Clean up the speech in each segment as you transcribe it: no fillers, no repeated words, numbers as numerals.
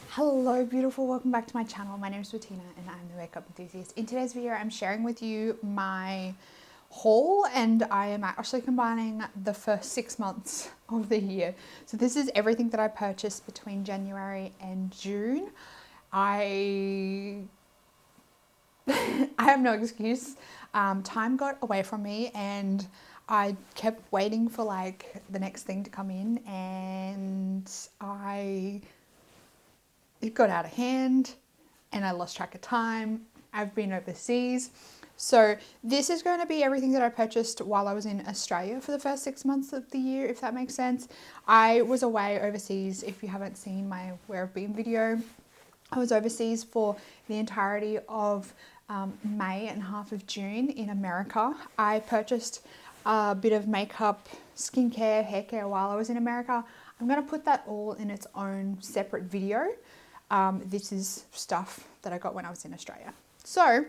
Hello beautiful, welcome back to my channel. My name is Bettina and I'm the makeup enthusiast. In today's video I'm sharing with you my haul and I am actually combining the first 6 months of the year. So this is everything that I purchased between January and June. I have no excuse. Time got away from me and I kept waiting for like the next thing to come in, and it got out of hand and I lost track of time. I've been overseas. So this is going to be everything that I purchased while I was in Australia for the first 6 months of the year, if that makes sense. I was away overseas. If you haven't seen my Where I've Been video, I was overseas for the entirety of May and half of June in America. I purchased a bit of makeup, skincare, hair care while I was in America. I'm going to put that all in its own separate video. This is stuff that I got when I was in Australia. So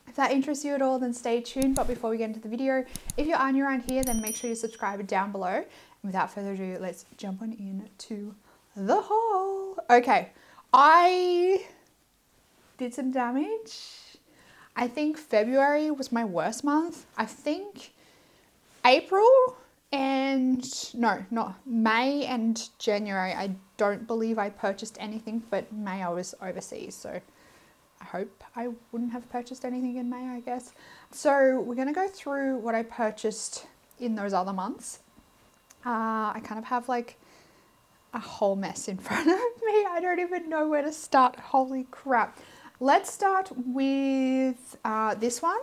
if that interests you at all, then stay tuned. But before we get into the video, if you are new around here, then make sure you subscribe down below. And without further ado, let's jump on into the haul. Okay, I did some damage. I think February was my worst month. I think April and May and January, I don't believe I purchased anything, but May I was overseas, so I hope I wouldn't have purchased anything in May, I guess. So we're going to go through what I purchased in those other months. I kind of have like a whole mess in front of me. I don't even know where to start. Holy crap. Let's start with this one.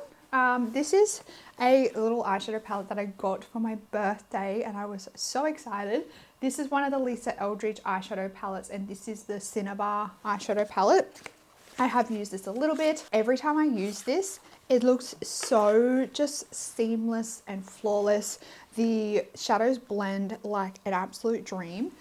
This is a little eyeshadow palette that I got for my birthday and I was so excited. This is one of the Lisa Eldridge eyeshadow palettes and this is the Cinnabar eyeshadow palette. I have used this a little bit. Every time I use this, it looks so just seamless and flawless. The shadows blend like an absolute dream.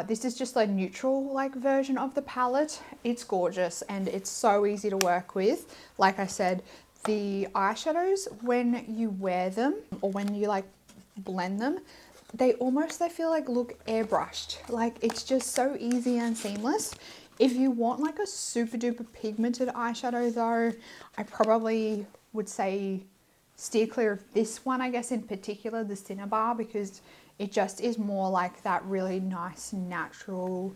This is just a neutral like version of the palette. It's gorgeous and it's so easy to work with. Like I said, the eyeshadows, when you wear them or when you like blend them, they feel like look airbrushed. Like it's just so easy and seamless. If you want like a super duper pigmented eyeshadow though, I probably would say steer clear of this one, I guess in particular, the Cinnabar, because it just is more like that really nice natural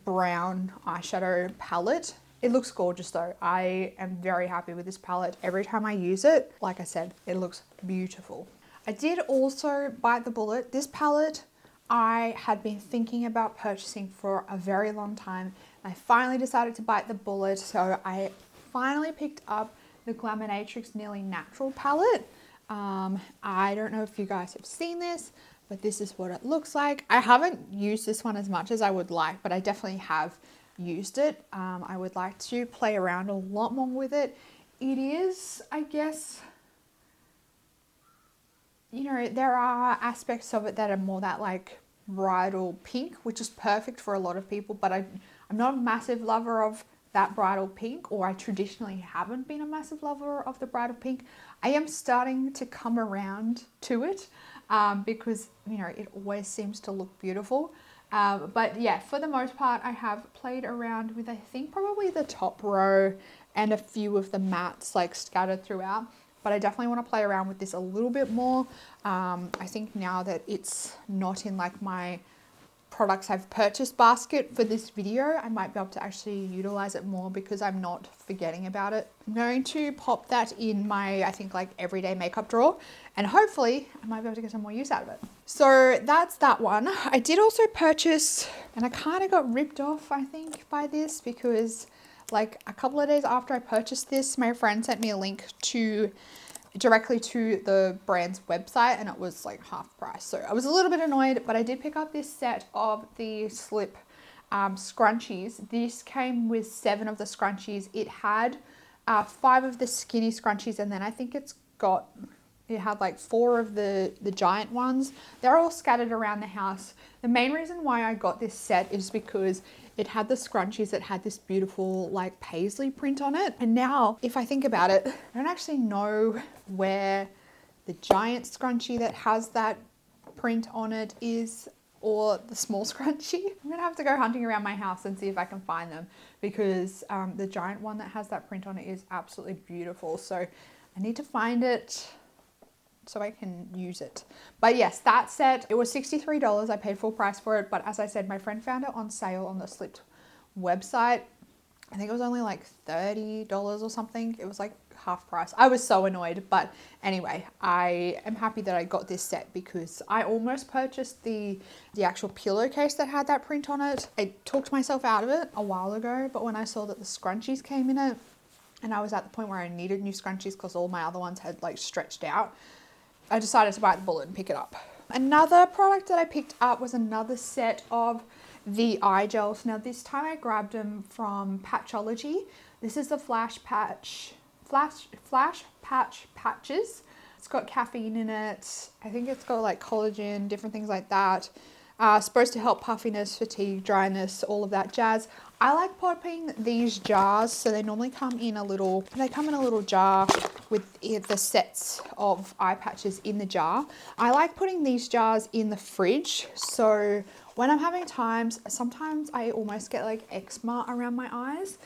brown eyeshadow palette. It looks gorgeous though. I am very happy with this palette. Every time I use it, like I said, it looks beautiful. I did also bite the bullet. This palette I had been thinking about purchasing for a very long time. I finally decided to bite the bullet. So I finally picked up the Glaminatrix Nearly Natural palette. I don't know if you guys have seen this, but this is what it looks like. I haven't used this one as much as I would like, but I definitely have used it. I would like to play around a lot more with it. It is, I guess, you know, there are aspects of it that are more that like bridal pink, which is perfect for a lot of people, but I'm not a massive lover of that bridal pink, or I traditionally haven't been a massive lover of the bridal pink. I am starting to come around to it because, you know, it always seems to look beautiful. But yeah, for the most part, I have played around with, I think, probably the top row and a few of the mattes like scattered throughout. But I definitely want to play around with this a little bit more. I think now that it's not in like my products I've purchased basket for this video, I might be able to actually utilize it more because I'm not forgetting about it. I'm going to pop that in my, I think, like everyday makeup drawer, and hopefully I might be able to get some more use out of it. So that's that one. I did also purchase, and I kind of got ripped off, I think, by this because like a couple of days after I purchased this, my friend sent me a link directly to the brand's website and it was like half price. So I was a little bit annoyed, but I did pick up this set of the Slip scrunchies. This came with 7 of the scrunchies. It had 5 of the skinny scrunchies, and then I think it had like 4 of the giant ones. They're all scattered around the house. The main reason why I got this set is because it had the scrunchies that had this beautiful like paisley print on it. And now if I think about it, I don't actually know where the giant scrunchie that has that print on it is, or the small scrunchie. I'm gonna have to go hunting around my house and see if I can find them, because the giant one that has that print on it is absolutely beautiful. So I need to find it so I can use it. But yes, that set, it was $63. I paid full price for it, but as I said, my friend found it on sale on the Slipped website. I think it was only like $30 or something. It was like half price. I was so annoyed, but anyway, I am happy that I got this set because I almost purchased the actual pillowcase that had that print on it. I talked myself out of it a while ago, but when I saw that the scrunchies came in it, and I was at the point where I needed new scrunchies because all my other ones had like stretched out, I decided to bite the bullet and pick it up. Another product that I picked up was another set of the eye gels. Now this time I grabbed them from Patchology. This is the Flash Patch Patches. It's got caffeine in it. I think it's got like collagen, different things like that. Supposed to help puffiness, fatigue, dryness, all of that jazz. I like popping these jars, so they normally come in a little jar with the sets of eye patches in the jar. I like putting these jars in the fridge, so when I'm having times, sometimes I almost get like eczema around my eyes.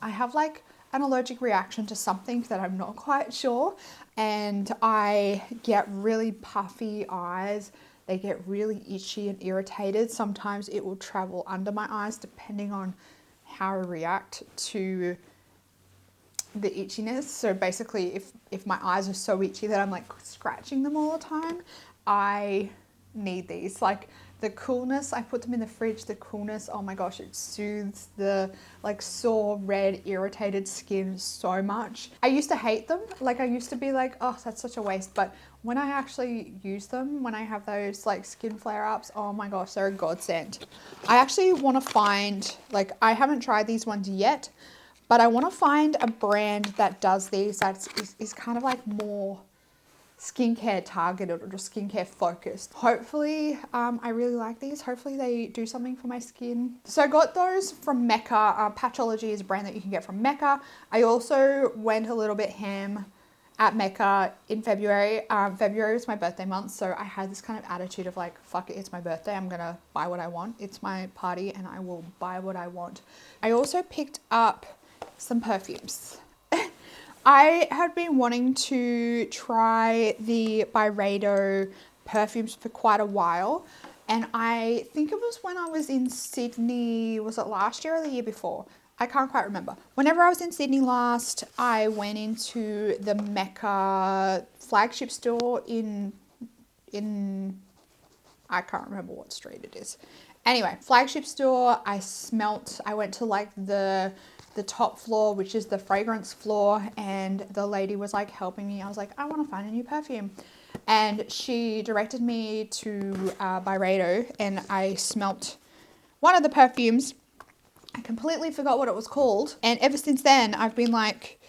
I have like an allergic reaction to something that I'm not quite sure, and I get really puffy eyes. They get really itchy and irritated. Sometimes it will travel under my eyes depending on how I react to the itchiness. So basically, if my eyes are so itchy that I'm like scratching them all the time, I need these. Like the coolness, I put them in the fridge, the coolness, oh my gosh, it soothes the like sore, red, irritated skin so much. I used to hate them. Like I used to be like, oh, that's such a waste. But when I actually use them, when I have those like skin flare-ups, oh my gosh, they're a godsend. I actually want to find, like I haven't tried these ones yet, but I want to find a brand that does these that is kind of like more skincare targeted or just skincare focused. Hopefully, I really like these. Hopefully they do something for my skin. So I got those from Mecca. Patchology is a brand that you can get from Mecca. I also went a little bit ham at Mecca in February. February was my birthday month, so I had this kind of attitude of like, fuck it, it's my birthday. I'm gonna buy what I want. It's my party and I will buy what I want. I also picked up some perfumes. I had been wanting to try the Byredo perfumes for quite a while, and I think it was when I was in Sydney, was it last year or the year before? I can't quite remember. Whenever I was in Sydney last, I went into the Mecca flagship store in I can't remember what street it is. Anyway, flagship store, I went to like the top floor, which is the fragrance floor, and the lady was like helping me. I was like, I want to find a new perfume, and she directed me to Byredo, and I smelt one of the perfumes. I completely forgot what it was called, and ever since then I've been like,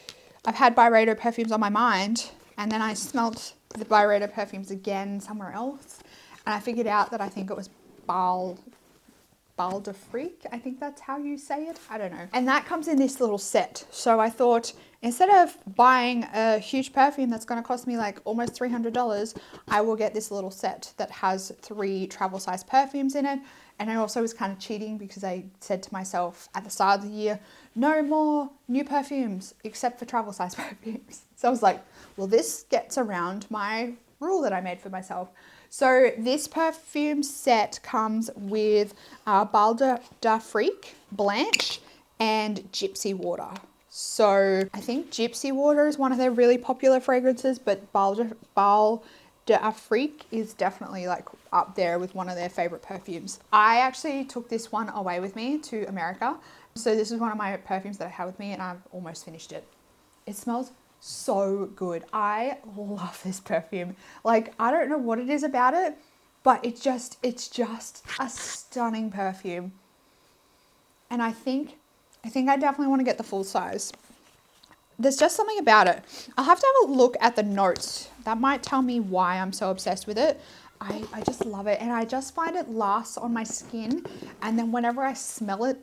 I've had Byredo perfumes on my mind, and then I smelt the Byredo perfumes again somewhere else, and I figured out that I think it was Bal de Freak, I think that's how you say it. I don't know. And that comes in this little set. So I thought, instead of buying a huge perfume that's going to cost me like almost $300, I will get this little set that has 3 travel size perfumes in it. And I also was kind of cheating because I said to myself at the start of the year, no more new perfumes except for travel size perfumes. So I was like, well, this gets around my rule that I made for myself. So this perfume set comes with Bal de Freak, Blanche, and Gypsy Water. So I think Gypsy Water is one of their really popular fragrances, but Bal de Freak is definitely like up there with one of their favorite perfumes. I actually took this one away with me to America. So this is one of my perfumes that I have with me, and I've almost finished it. It smells so good. I love this perfume. Like, I don't know what it is about it, but it's just a stunning perfume. And I think I definitely want to get the full size. There's just something about it. I'll have to have a look at the notes. That might tell me why I'm so obsessed with it. I just love it, and I just find it lasts on my skin, and then whenever I smell it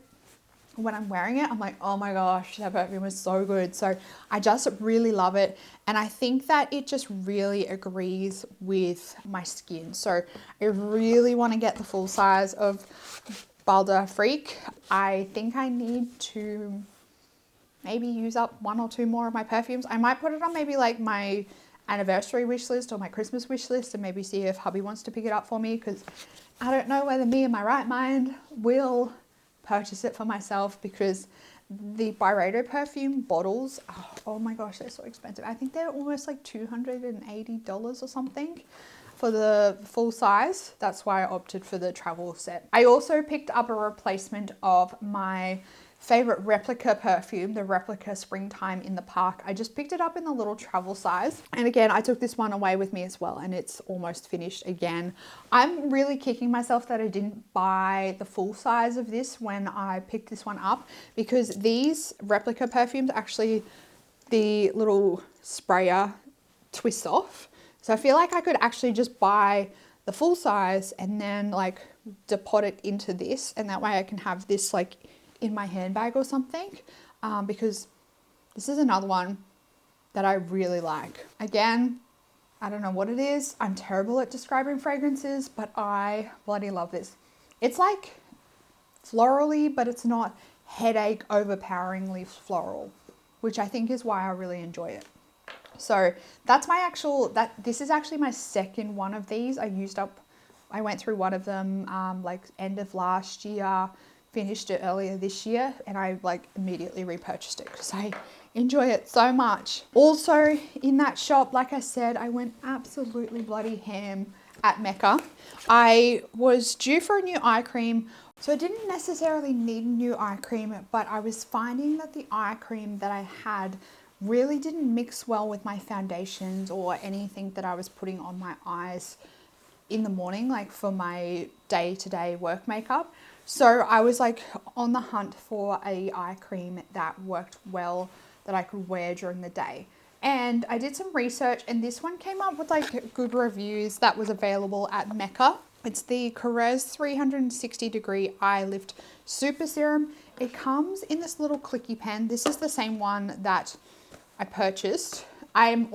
when I'm wearing it, I'm like, oh my gosh, that perfume is so good. So I just really love it. And I think that it just really agrees with my skin. So I really want to get the full size of Balder Freak. I think I need to maybe use up 1 or 2 more of my perfumes. I might put it on maybe like my anniversary wish list or my Christmas wish list and maybe see if hubby wants to pick it up for me, because I don't know whether me in my right mind will purchase it for myself, because the Byredo perfume bottles, oh my gosh, they're so expensive. I think they're almost like $280 or something for the full size. That's why I opted for the travel set. I also picked up a replacement of my favorite Replica perfume, the Replica Springtime in the Park. I just picked it up in the little travel size. And again, I took this one away with me as well, and it's almost finished again. I'm really kicking myself that I didn't buy the full size of this when I picked this one up, because these Replica perfumes, actually the little sprayer twists off. So I feel like I could actually just buy the full size and then like depot it into this, and that way I can have this like in my handbag or something, because this is another one that I really like. Again, I don't know what it is. I'm terrible at describing fragrances, but I bloody love this. It's like florally, but it's not headache overpoweringly floral, which I think is why I really enjoy it. So that's my this is actually my second one of these. I went through one of them like end of last year, finished it earlier this year, and I like immediately repurchased it because I enjoy it so much. Also in that shop, like I said, I went absolutely bloody ham at Mecca. I was due for a new eye cream, so I didn't necessarily need a new eye cream, but I was finding that the eye cream that I had really didn't mix well with my foundations or anything that I was putting on my eyes in the morning, like for my day-to-day work makeup. So I was like on the hunt for a eye cream that worked well, that I could wear during the day. And I did some research, and this one came up with like good reviews that was available at Mecca. It's the Korres 360 degree eye lift super serum. It comes in this little clicky pen. This is the same one that I purchased. I'm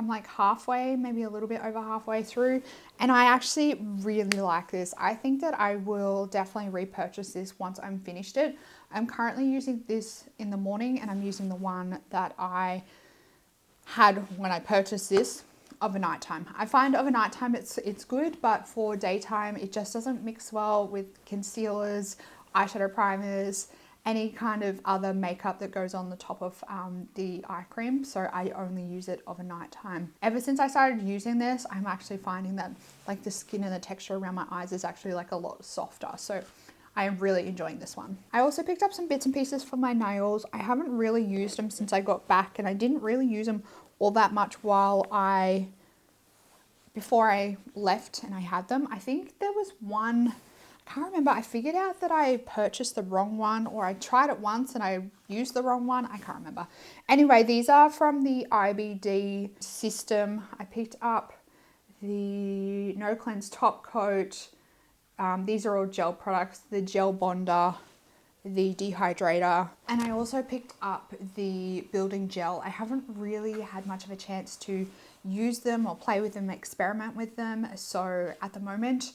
like halfway, maybe a little bit over halfway through, and I actually really like this. I think that I will definitely repurchase this once I'm finished it. I'm currently using this in the morning, and I'm using the one that I had when I purchased this of a nighttime. I find of a nighttime it's good, but for daytime it just doesn't mix well with concealers, eyeshadow primers, any kind of other makeup that goes on the top of the eye cream. So I only use it of a nighttime. Ever since I started using this, I'm actually finding that like the skin and the texture around my eyes is actually like a lot softer. So I am really enjoying this one. I also picked up some bits and pieces for my nails. I haven't really used them since I got back, and I didn't really use them all that much before I left and I had them. I think there was one, I can't remember. I figured out that I purchased the wrong one, or I tried it once and I used the wrong one. I can't remember. Anyway, these are from the IBD system. I picked up the No Cleanse Top Coat. These are all gel products. The Gel Bonder, the Dehydrator, and I also picked up the Building Gel. I haven't really had much of a chance to use them or play with them, experiment with them. So at the moment,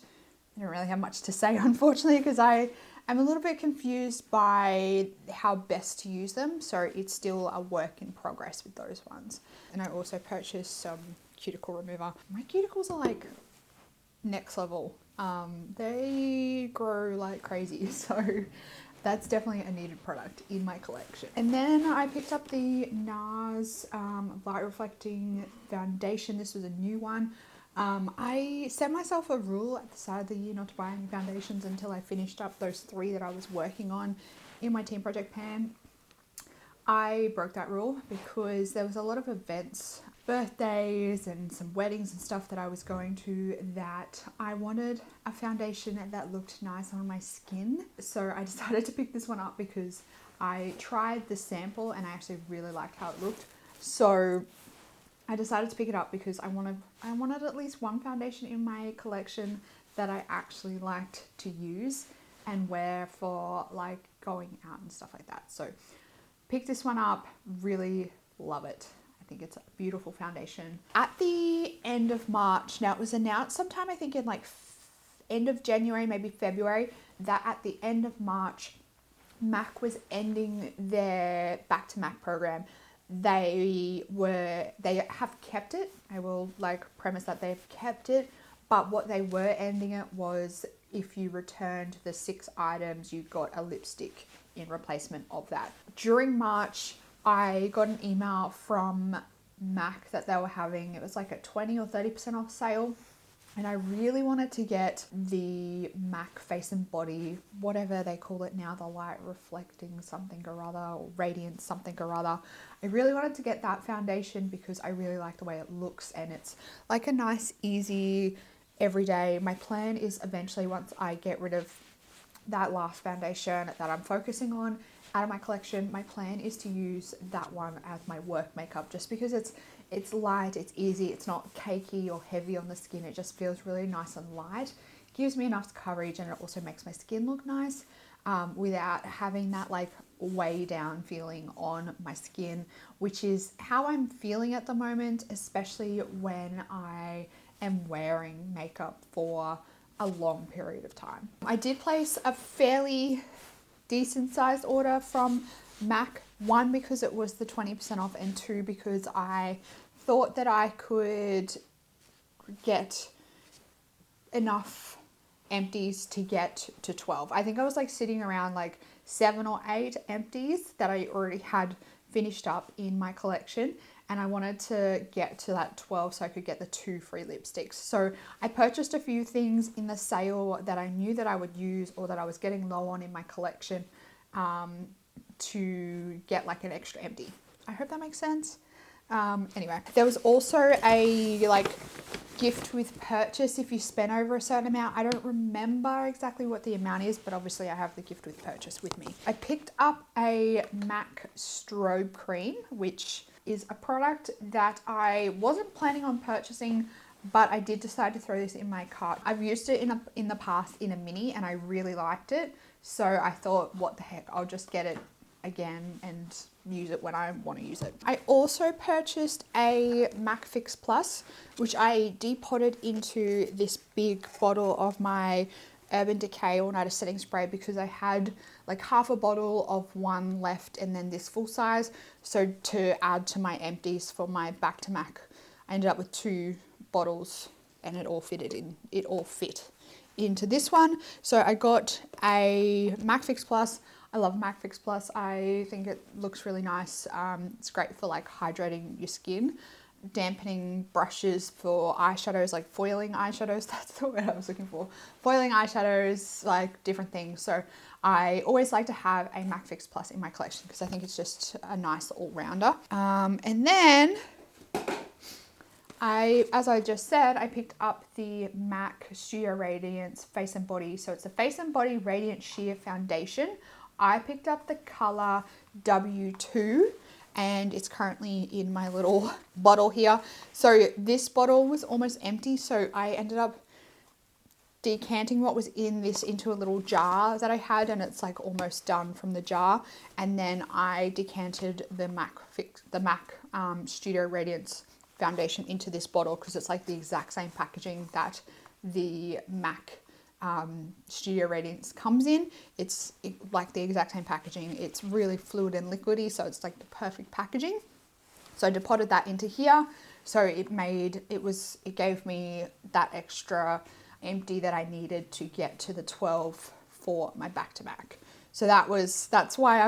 I don't really have much to say, unfortunately, because I am a little bit confused by how best to use them. So it's still a work in progress with those ones. And I also purchased some cuticle remover. My cuticles are like next level. They grow like crazy. So that's definitely a needed product in my collection. And then I picked up the Nars Light Reflecting Foundation. This was a new one. I set myself a rule at the start of the year not to buy any foundations until I finished up those 3 that I was working on in my team project pan. I broke that rule because there was a lot of events, birthdays and some weddings and stuff that I was going to, that I wanted a foundation that looked nice on my skin. So I decided to pick this one up because I tried the sample and I actually really liked how it looked. So I decided to pick it up because I wanted at least one foundation in my collection that I actually liked to use. and wear for like going out and stuff like that. So pick this one up, really love it. I think it's a beautiful foundation. At the end of March, now it was announced sometime I think in like end of January, maybe February, that at the end of March, MAC was ending their Back to MAC program. They have kept it. I will like premise that they've kept it, but what they were ending it was if you returned the 6 items, you got a lipstick in replacement of that. During March, I got an email from MAC that they were having, it was like a 20 or 30% off sale. And I really wanted to get the MAC Face and Body, whatever they call it now, the light reflecting something or other, or radiance something or other. I really wanted to get that foundation because I really like the way it looks, and it's like a nice, easy, everyday. My plan is eventually, once I get rid of that last foundation that I'm focusing on out of my collection, my plan is to use that one as my work makeup, just because it's light, it's easy, it's not cakey or heavy on the skin. It just feels really nice and light. Gives me enough coverage, and it also makes my skin look nice without having that like weigh down feeling on my skin, which is how I'm feeling at the moment, especially when I am wearing makeup for a long period of time. I did place a fairly decent sized order from MAC, one because it was the 20% off, and two because I thought that I could get enough empties to get to 12. I think I was like sitting around like 7 or 8 empties that I already had finished up in my collection, and I wanted to get to that 12 so I could get the 2 free lipsticks. So I purchased a few things in the sale that I knew that I would use or that I was getting low on in my collection to get like an extra empty. I hope that makes sense. Anyway, there was also a like gift with purchase if you spend over a certain amount. I don't remember exactly what the amount is, but obviously I have the gift with purchase with me. I picked up a MAC Strobe Cream, which is a product that I wasn't planning on purchasing, but I did decide to throw this in my cart. I've used it in the past in a mini, and I really liked it. So I thought, what the heck, I'll just get it again and use it when I want to use it. I also purchased a MAC Fix Plus, which I depotted into this big bottle of my Urban Decay All Nighter Setting Spray because I had like half a bottle of one left and then this full size. So to add to my empties for my Back to MAC, I ended up with 2 bottles and it all fit into this one. So I got a MAC Fix Plus. I love MAC Fix Plus. I think it looks really nice. It's great for like hydrating your skin. Dampening brushes for eyeshadows, like foiling eyeshadows. That's the word I was looking for. Foiling eyeshadows, like different things. So I always like to have a MAC Fix Plus in my collection because I think it's just a nice all-rounder. And then as I just said, I picked up the MAC Studio Radiance Face and Body. So it's a Face and Body Radiant Sheer Foundation. I picked up the color W2 and it's currently in my little bottle here. So this bottle was almost empty, so I ended up decanting what was in this into a little jar that I had, and it's like almost done from the jar. And then I decanted the MAC Studio Radiance foundation into this bottle because it's like the exact same packaging that the MAC Studio Radiance comes in. It's like the exact same packaging. It's really fluid and liquidy, so it's like the perfect packaging. So I deposited that into here. So it gave me that extra empty that I needed to get to the 12 for my Back to MAC. So that's why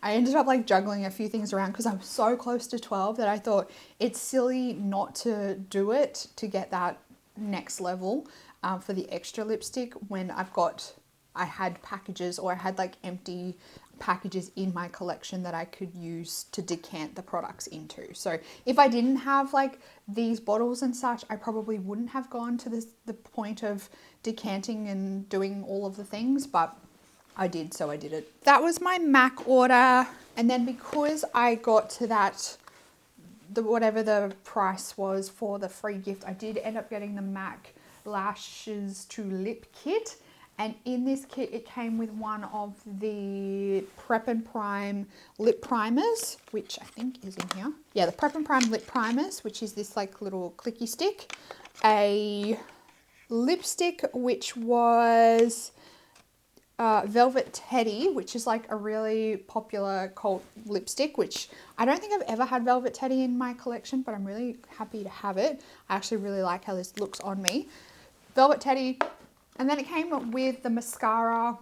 I ended up like juggling a few things around because I'm so close to 12 that I thought it's silly not to do it to get that next level for the extra lipstick when I had packages, or I had like empty packages in my collection that I could use to decant the products into. So if I didn't have like these bottles and such, I probably wouldn't have gone to the point of decanting and doing all of the things, but I did, so I did it. That was my MAC order. And then because I got to whatever the price was for the free gift, I did end up getting the MAC Lashes to Lip Kit. And in this kit, it came with one of the Prep and Prime lip primers, which I think is in here. Yeah, the Prep and Prime lip primers, which is this like little clicky stick. A lipstick, which was Velvet Teddy, which is like a really popular cult lipstick, which I don't think I've ever had Velvet Teddy in my collection, but I'm really happy to have it. I actually really like how this looks on me. Velvet Teddy. And then it came with the mascara,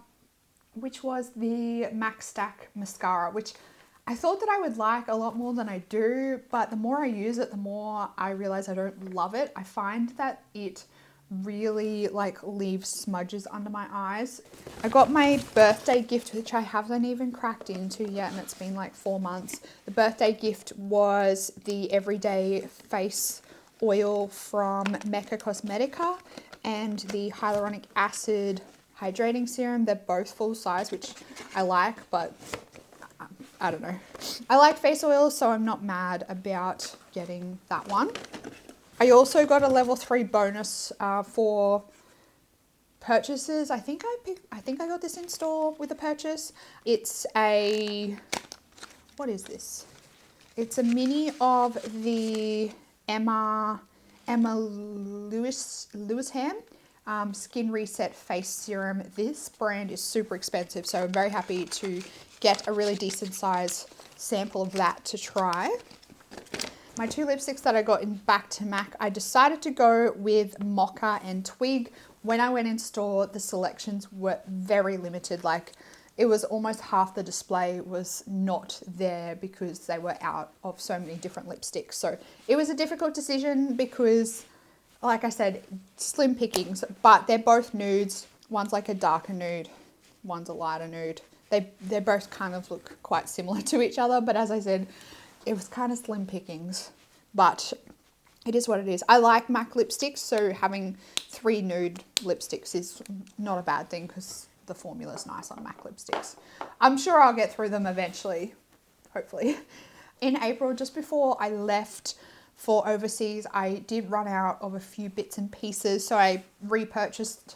which was the MAC Stack mascara, which I thought that I would like a lot more than I do, but the more I use it, the more I realize I don't love it. I find that it really like leaves smudges under my eyes. I got my birthday gift, which I haven't even cracked into yet, and it's been like 4 months. The birthday gift was the Everyday Face Oil from Mecca Cosmetica and the Hyaluronic Acid Hydrating Serum. They're both full size, which I like, but I don't know. I like face oils, so I'm not mad about getting that one. I also got a level 3 bonus for purchases. I think I got this in store with a purchase. It's a, what is this? It's a mini of the Emma Lewisham Skin Reset Face Serum. This brand is super expensive, so I'm very happy to get a really decent size sample of that to try. My 2 lipsticks that I got in back to MAC, I decided to go with Mocha and Twig. When I went in store, the selections were very limited. Like, it was almost half the display was not there because they were out of so many different lipsticks. So it was a difficult decision because, like I said, slim pickings, but they're both nudes. One's like a darker nude, one's a lighter nude. They both kind of look quite similar to each other, but as I said, it was kind of slim pickings, but it is what it is. I like MAC lipsticks, so having 3 nude lipsticks is not a bad thing because the formula's nice on MAC lipsticks. I'm sure I'll get through them eventually, hopefully. In April, just before I left for overseas, I did run out of a few bits and pieces, so I repurchased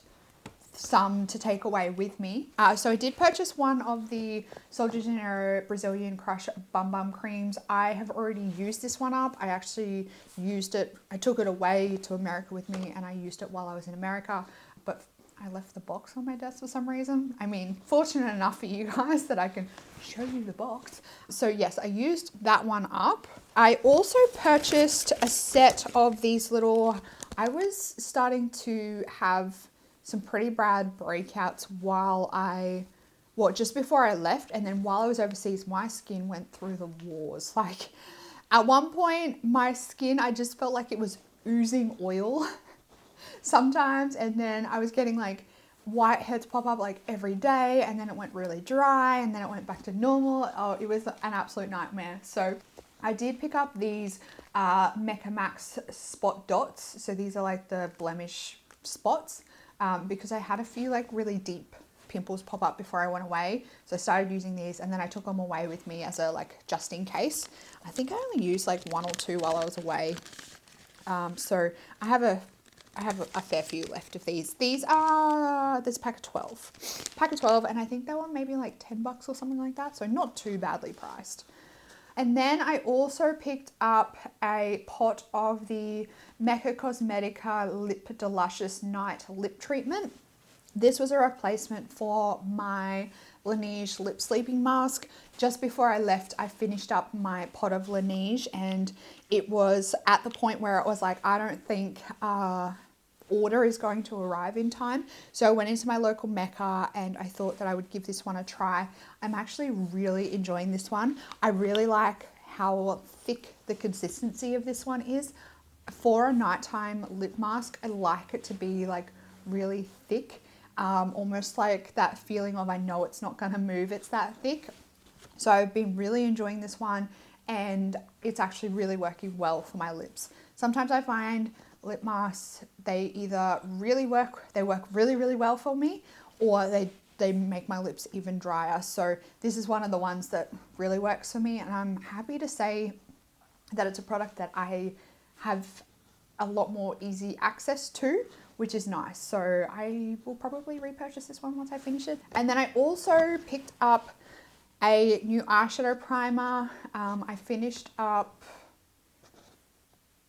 some to take away with me. So I did purchase one of the Sol de Janeiro Brazilian Crush Bum Bum Creams. I have already used this one up. I actually used it, I took it away to America with me and I used it while I was in America, but I left the box on my desk for some reason. I mean, fortunate enough for you guys that I can show you the box. So yes, I used that one up. I also purchased a set of these little, I was starting to have some pretty bad breakouts just before I left, and then while I was overseas, my skin went through the wars. Like, at one point, my skin, I just felt like it was oozing oil sometimes, and then I was getting like whiteheads pop up like every day, and then it went really dry, and then it went back to normal. Oh, it was an absolute nightmare. So I did pick up these Mecca Max Spot Dots. So these are like the blemish spots. Because I had a few like really deep pimples pop up before I went away. So I started using these, and then I took them away with me as a like just in case. I think I only used like 1 or 2 while I was away. So I have a fair few left of these. There's a pack of 12. Pack of 12, and I think they were maybe like $10 or something like that. So not too badly priced. And then I also picked up a pot of the Mecca Cosmetica De-lucious Night Lip Treatment. This was a replacement for my Laneige Lip Sleeping Mask. Just before I left, I finished up my pot of Laneige, and it was at the point where it was like, I don't think order is going to arrive in time. So I went into my local Mecca and I thought that I would give this one a try. I'm actually really enjoying this one. I really like how thick the consistency of this one is. For a nighttime lip mask, I like it to be like really thick, almost like that feeling of I know it's not going to move, it's that thick. So I've been really enjoying this one, and it's actually really working well for my lips. Sometimes I find lip masks, they either work really, really well for me, or they make my lips even drier. So this is one of the ones that really works for me, and I'm happy to say that it's a product that I have a lot more easy access to, which is nice. So I will probably repurchase this one once I finish it. And then I also picked up a new eyeshadow primer. I finished up,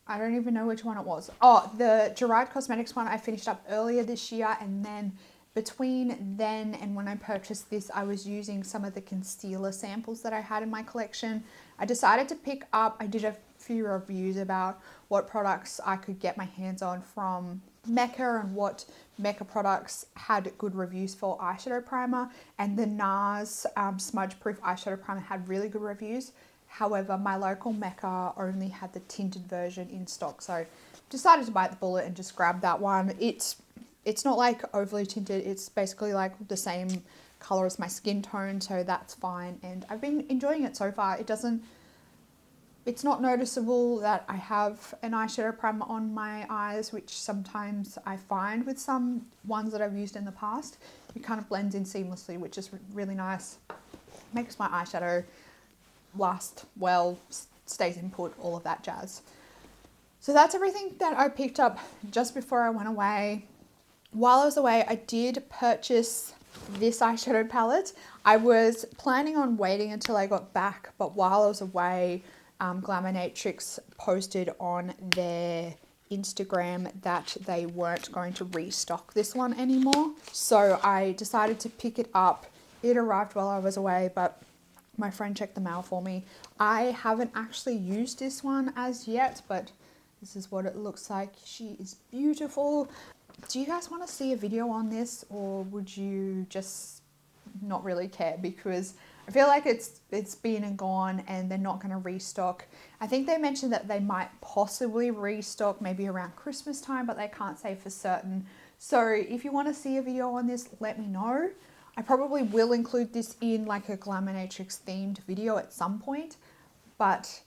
I don't even know which one it was. Oh, the Gerard Cosmetics one I finished up earlier this year, and then between then and when I purchased this, I was using some of the concealer samples that I had in my collection. I decided to pick up, I did a few reviews about what products I could get my hands on from Mecca and what Mecca products had good reviews for eyeshadow primer, and the Nars smudge proof eyeshadow primer had really good reviews. However, my local Mecca only had the tinted version in stock, so I decided to bite the bullet and just grab that one. It's not like overly tinted, it's basically like the same color as my skin tone, so that's fine, and I've been enjoying it so far. It's not noticeable that I have an eyeshadow primer on my eyes, which sometimes I find with some ones that I've used in the past. It kind of blends in seamlessly, which is really nice. Makes my eyeshadow last well, stays in put, all of that jazz. So that's everything that I picked up just before I went away. While I was away, I did purchase this eyeshadow palette. I was planning on waiting until I got back, but while I was away, Glaminatrix posted on their Instagram that they weren't going to restock this one anymore. So I decided to pick it up. It arrived while I was away, but my friend checked the mail for me. I haven't actually used this one as yet, but this is what it looks like. She is beautiful. Do you guys want to see a video on this, or would you just not really care? Because I feel like it's been and gone and they're not going to restock. I think they mentioned that they might possibly restock maybe around Christmas time, but they can't say for certain. So if you want to see a video on this, let me know. I probably will include this in like a Glaminatrix themed video at some point, but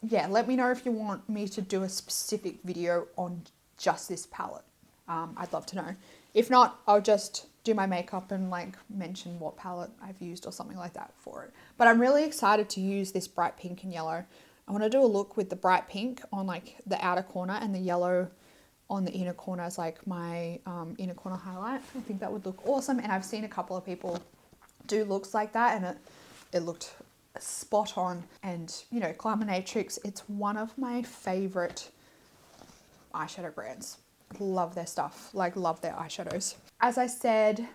yeah, let me know if you want me to do a specific video on just this palette. I'd love to know. If not, I'll just do my makeup and like mention what palette I've used or something like that for it. But I'm really excited to use this bright pink and yellow. I want to do a look with the bright pink on like the outer corner and the yellow on the inner corner as like my inner corner highlight. I think that would look awesome, and I've seen a couple of people do looks like that, and it looked spot on. And you know, Glaminatrix, it's one of my favorite eyeshadow brands. Love their stuff, like love their eyeshadows. As I said,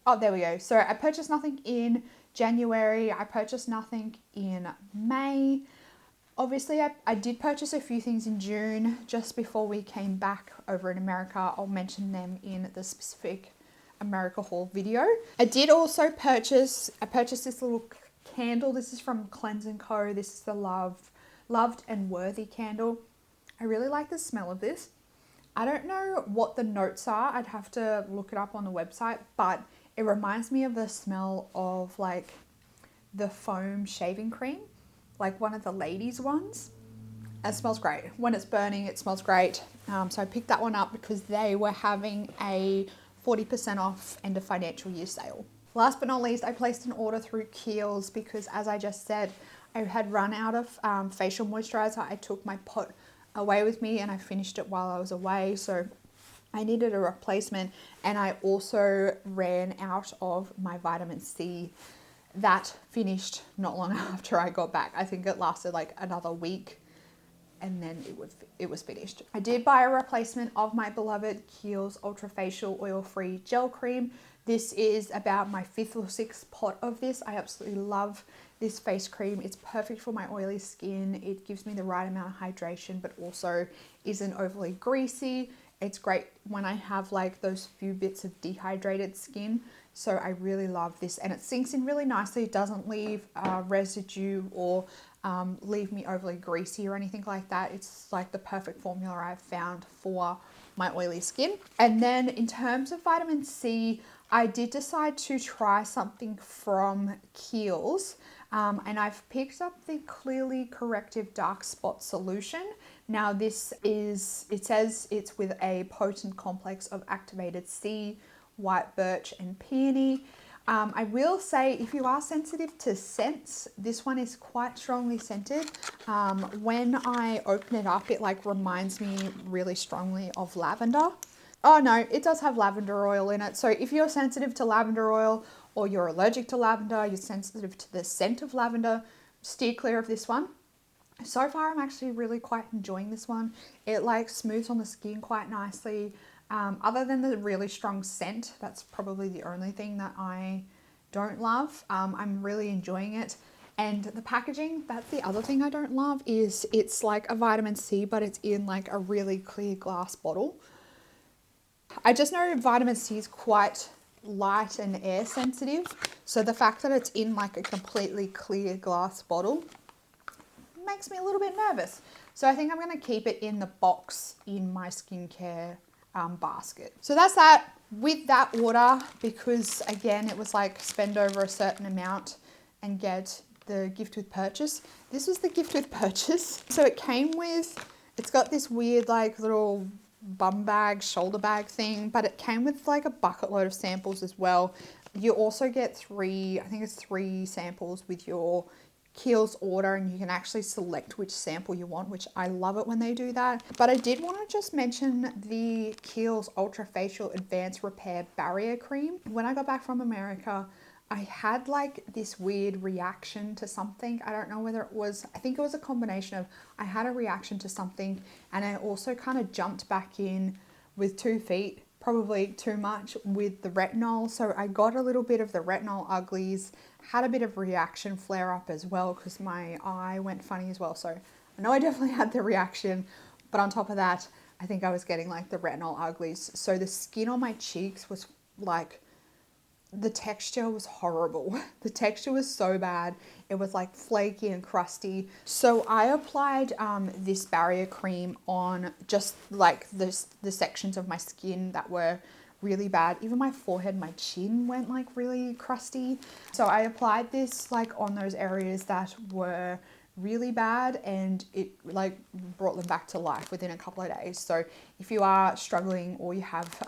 oh, there we go. So I purchased nothing in January. I purchased nothing in May. Obviously, I did purchase a few things in June just before we came back over in America. I'll mention them in the specific America haul video. I did also purchase this little candle. This is from Cleanse & Co. This is the Loved and Worthy candle. I really like the smell of this. I don't know what the notes are. I'd have to look it up on the website, but it reminds me of the smell of like the foam shaving cream, like one of the ladies ones. It smells great. When it's burning, it smells great. So I picked that one up because they were having a 40% off end of financial year sale. Last but not least, I placed an order through Kiehls because, as I just said, I had run out of facial moisturizer. I took my pot away with me and I finished it while I was away, so I needed a replacement, and I also ran out of my vitamin C. That finished not long after I got back. I think it lasted like another week and then it was finished. I did buy a replacement of my beloved Kiehls Ultra Facial Oil Free Gel Cream. This is about my 5th or 6th pot of this. I absolutely love this face cream. It's perfect for my oily skin. It gives me the right amount of hydration, but also isn't overly greasy. It's great when I have like those few bits of dehydrated skin. So I really love this, and it sinks in really nicely. It doesn't leave residue or leave me overly greasy or anything like that. It's like the perfect formula I've found for my oily skin. And then in terms of vitamin C, I did decide to try something from Kiehls. And I've picked up the Clearly Corrective Dark Spot Solution. Now this is, it says it's with a potent complex of activated C, white birch and peony. I will say if you are sensitive to scents, this one is quite strongly scented. When I open it up, it like reminds me really strongly of lavender. Oh no, it does have lavender oil in it. So if you're sensitive to lavender oil or you're allergic to lavender, you're sensitive to the scent of lavender, steer clear of this one. So far, I'm actually really quite enjoying this one. It like smooths on the skin quite nicely. Other than the really strong scent, that's probably the only thing that I don't love. I'm really enjoying it. And the packaging, that's the other thing I don't love, is it's like a vitamin C, but it's in like a really clear glass bottle. I just know vitamin C is quite light and air sensitive. So the fact that it's in like a completely clear glass bottle makes me a little bit nervous. So I think I'm going to keep it in the box in my skincare basket. So that's that with that order, because again, it was like spend over a certain amount and get the gift with purchase. This was the gift with purchase. So it came with, it's got this weird like little bum bag, shoulder bag thing, but it came with like a bucket load of samples as well. You also get three samples with your Kiehls order, and you can actually select which sample you want, which I love it when they do that. But I did want to just mention the Kiehls Ultra Facial Advanced Repair Barrier Cream. When I got back from America, I had like this weird reaction to something. I don't know whether it was, I think it was a combination of I had a reaction to something, and I also kind of jumped back in with 2 feet, probably too much, with the retinol. So I got a little bit of the retinol uglies, had a bit of reaction flare up as well because my eye went funny as well. So I know I definitely had the reaction, but on top of that, I think I was getting like the retinol uglies. So the skin on my cheeks was like, the texture was horrible. The texture was so bad. It was like flaky and crusty. So I applied this barrier cream on just like the sections of my skin that were really bad. Even my forehead, my chin went like really crusty. So I applied this like on those areas that were really bad, and it like brought them back to life within a couple of days. So if you are struggling or you have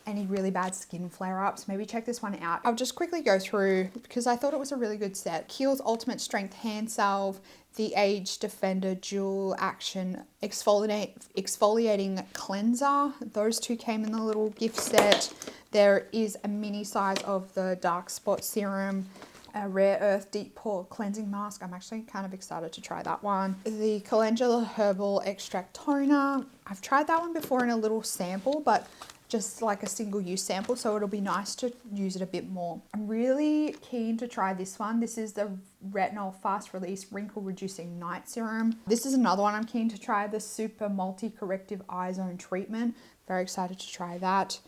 any really bad skin flare-ups, maybe check this one out. I'll just quickly go through because I thought it was a really good set. Kiehls Ultimate Strength Hand Salve, the Age Defender Dual Action Exfoliating Cleanser. Those two came in the little gift set. There is a mini size of the Dark Spot Serum, a Rare Earth Deep Pore Cleansing Mask. I'm actually kind of excited to try that one. The Calendula Herbal Extract Toner. I've tried that one before in a little sample, but just like a single use sample, so it'll be nice to use it a bit more. I'm really keen to try this one. This is the Retinol Fast Release Wrinkle Reducing Night Serum. This is another one I'm keen to try, the Super Multi Corrective Eye Zone Treatment. Very excited to try that.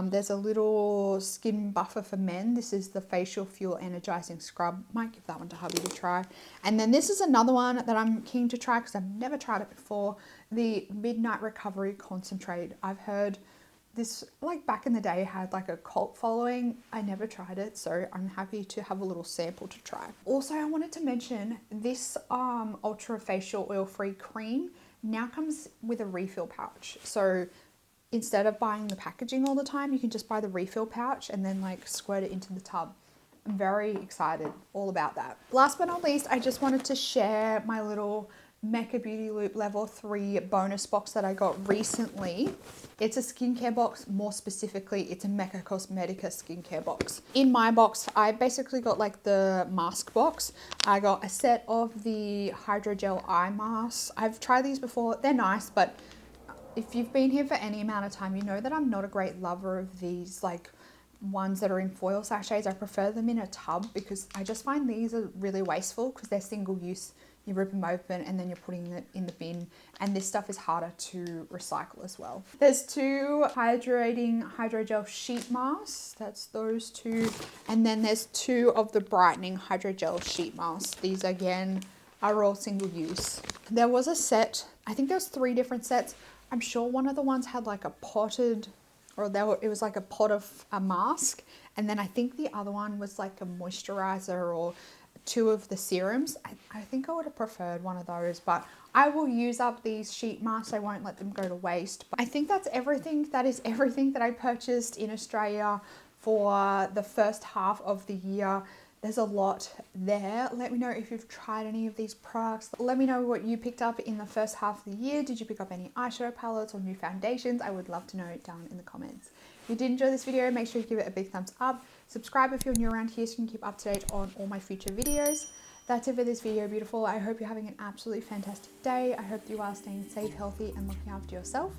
There's a little skin buffer for men. This is the Facial Fuel Energizing Scrub. Might give that one to hubby to try. And then this is another one that I'm keen to try because I've never tried it before. The Midnight Recovery Concentrate. I've heard this, like back in the day, had like a cult following. I never tried it, so I'm happy to have a little sample to try. Also, I wanted to mention this Ultra Facial Oil-Free Cream now comes with a refill pouch. So instead of buying the packaging all the time, you can just buy the refill pouch and then like squirt it into the tub. I'm very excited all about that. Last but not least, I just wanted to share my little Mecca Beauty Loop Level 3 bonus box that I got recently. It's a skincare box. More specifically, it's a Mecca Cosmetica skincare box. In my box, I basically got like the mask box. I got a set of the hydrogel eye masks. I've tried these before. They're nice, but if you've been here for any amount of time, you know that I'm not a great lover of these like ones that are in foil sachets. I prefer them in a tub because I just find these are really wasteful because they're single use. You rip them open and then you're putting it in the bin, and this stuff is harder to recycle as well. There's 2 hydrating hydrogel sheet masks. That's those 2. And then there's 2 of the brightening hydrogel sheet masks. These again are all single use. There was a set, I think there was 3 different sets. I'm sure one of the ones had like a potted, it was like a pot of a mask. And then I think the other one was like a moisturizer or 2 of the serums. I think I would have preferred one of those, but I will use up these sheet masks. I won't let them go to waste. But I think that's everything. That is everything that I purchased in Australia for the first half of the year. There's a lot there. Let me know if you've tried any of these products. Let me know what you picked up in the first half of the year. Did you pick up any eyeshadow palettes or new foundations? I would love to know it down in the comments. If you did enjoy this video, make sure you give it a big thumbs up. Subscribe if you're new around here so you can keep up to date on all my future videos. That's it for this video, beautiful. I hope you're having an absolutely fantastic day. I hope you are staying safe, healthy, and looking after yourself.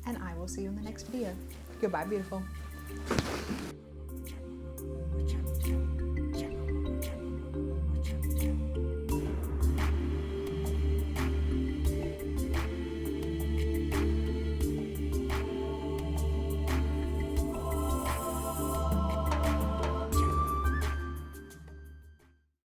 And I will see you in the next video. Goodbye, beautiful.